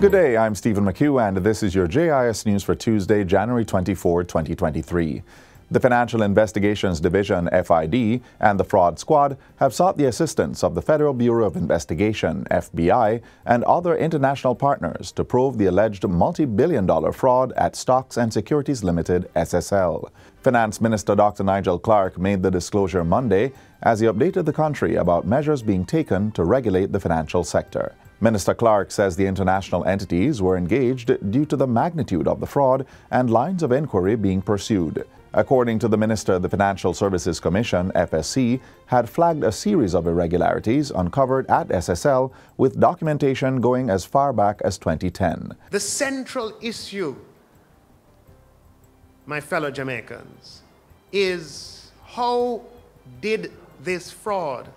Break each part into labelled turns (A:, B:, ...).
A: Good day, I'm Stephen McHugh, and this is your JIS News for Tuesday, January 24, 2023. The Financial Investigations Division, FID, and the Fraud Squad have sought the assistance of the Federal Bureau of Investigation, FBI, and other international partners to probe the alleged multi-billion-dollar fraud at Stocks and Securities Limited, SSL. Finance Minister Dr. Nigel Clark made the disclosure Monday as he updated the country about measures being taken to regulate the financial sector. Minister Clark says the international entities were engaged due to the magnitude of the fraud and lines of inquiry being pursued. According to the minister, the Financial Services Commission, FSC, had flagged a series of irregularities uncovered at SSL, with documentation going as far back as 2010.
B: The central issue, my fellow Jamaicans, is how did this fraud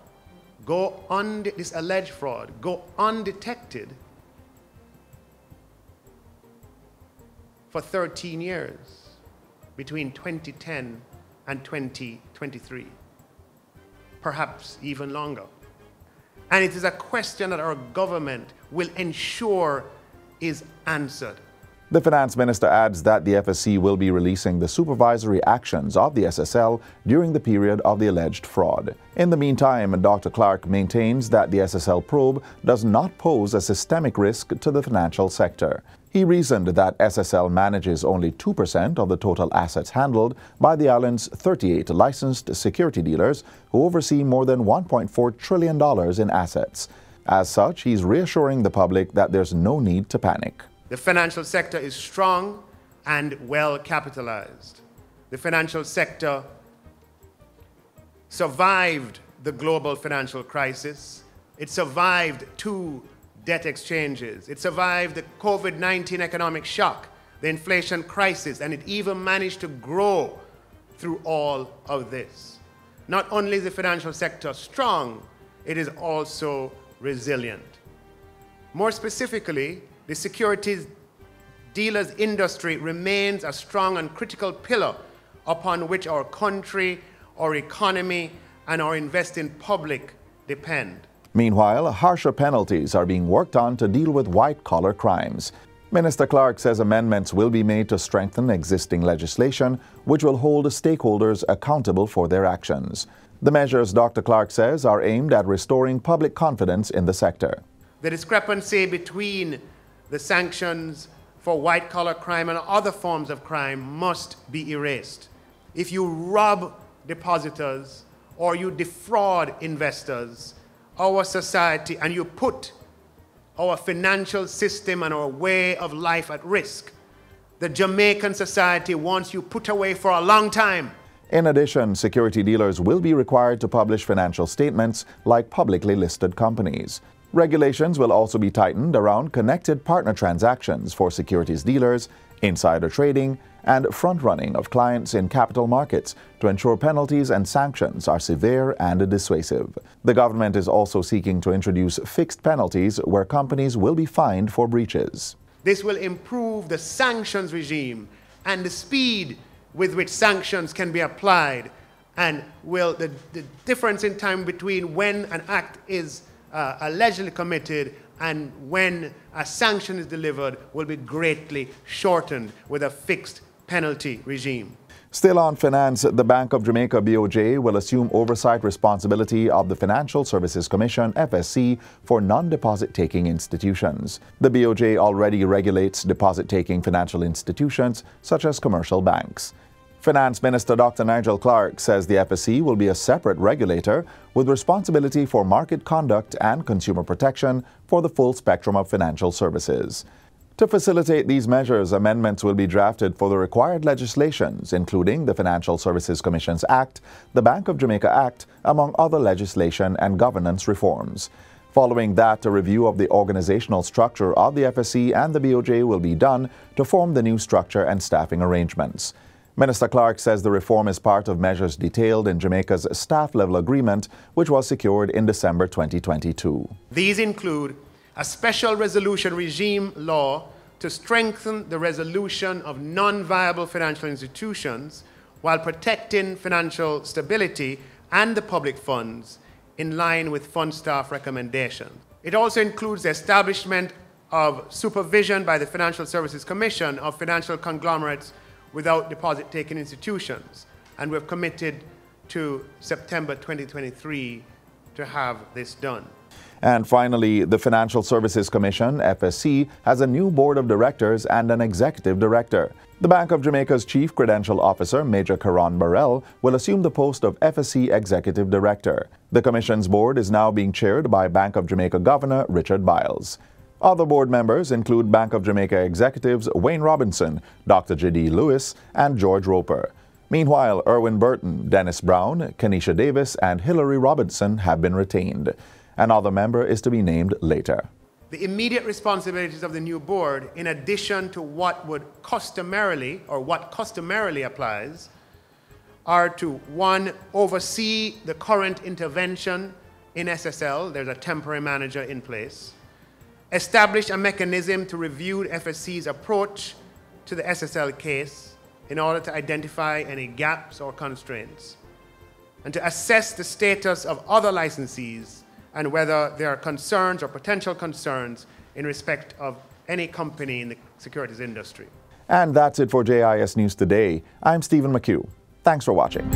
B: this alleged fraud go undetected for 13 years between 2010 and 2023, perhaps even longer. And it is a question that our government will ensure is answered.
A: The finance minister adds that the FSC will be releasing the supervisory actions of the SSL during the period of the alleged fraud. In the meantime, Dr. Clark maintains that the SSL probe does not pose a systemic risk to the financial sector. He reasoned that SSL manages only 2% of the total assets handled by the island's 38 licensed security dealers who oversee more than $1.4 trillion in assets. As such, he's reassuring the public that there's no need to panic.
B: The financial sector is strong and well capitalized. The financial sector survived the global financial crisis. It survived 2 debt exchanges. It survived the COVID-19 economic shock, the inflation crisis, and it even managed to grow through all of this. Not only is the financial sector strong, it is also resilient. More specifically, the securities dealers industry remains a strong and critical pillar upon which our country, our economy, and our investing public depend.
A: Meanwhile, harsher penalties are being worked on to deal with white-collar crimes. Minister Clark says amendments will be made to strengthen existing legislation, which will hold stakeholders accountable for their actions. The measures, Dr. Clark says, are aimed at restoring public confidence in the sector.
B: The discrepancy between the sanctions for white-collar crime and other forms of crime must be erased. If you rob depositors or you defraud investors, our society, and you put our financial system and our way of life at risk, the Jamaican society wants you put away for a long time.
A: In addition, security dealers will be required to publish financial statements like publicly listed companies. Regulations will also be tightened around connected partner transactions for securities dealers, insider trading, and front-running of clients in capital markets to ensure penalties and sanctions are severe and dissuasive. The government is also seeking to introduce fixed penalties where companies will be fined for breaches.
B: This will improve the sanctions regime and the speed with which sanctions can be applied, and will the difference in time between when an act is allegedly committed and when a sanction is delivered will be greatly shortened with a fixed penalty regime.
A: Still on finance, the Bank of Jamaica BOJ will assume oversight responsibility of the Financial Services Commission, FSC, for non-deposit-taking institutions. The BOJ already regulates deposit-taking financial institutions such as commercial banks. Finance Minister Dr. Nigel Clark says the FSC will be a separate regulator with responsibility for market conduct and consumer protection for the full spectrum of financial services. To facilitate these measures, amendments will be drafted for the required legislations, including the Financial Services Commissions Act, the Bank of Jamaica Act, among other legislation and governance reforms. Following that, a review of the organizational structure of the FSC and the BOJ will be done to form the new structure and staffing arrangements. Minister Clark says the reform is part of measures detailed in Jamaica's staff-level agreement, which was secured in December 2022.
B: These include a special resolution regime law to strengthen the resolution of non-viable financial institutions while protecting financial stability and the public funds in line with fund staff recommendations. It also includes the establishment of supervision by the Financial Services Commission of financial conglomerates without deposit-taking institutions. And we've committed to September 2023 to have this done.
A: And finally, the Financial Services Commission, FSC, has a new board of directors and an executive director. The Bank of Jamaica's Chief Credential Officer, Major Karan Burrell, will assume the post of FSC Executive Director. The Commission's board is now being chaired by Bank of Jamaica Governor Richard Biles. Other board members include Bank of Jamaica executives Wayne Robinson, Dr. J.D. Lewis, and George Roper. Meanwhile, Erwin Burton, Dennis Brown, Kenesha Davis, and Hillary Robinson have been retained. Another member is to be named later.
B: The immediate responsibilities of the new board, in addition to what customarily applies, are to, one, oversee the current intervention in SSL. There's a temporary manager in place. Establish a mechanism to review FSC's approach to the SSL case in order to identify any gaps or constraints, and to assess the status of other licensees and whether there are concerns or potential concerns in respect of any company in the securities industry.
A: And that's it for JIS News Today. I'm Stephen McHugh. Thanks for watching.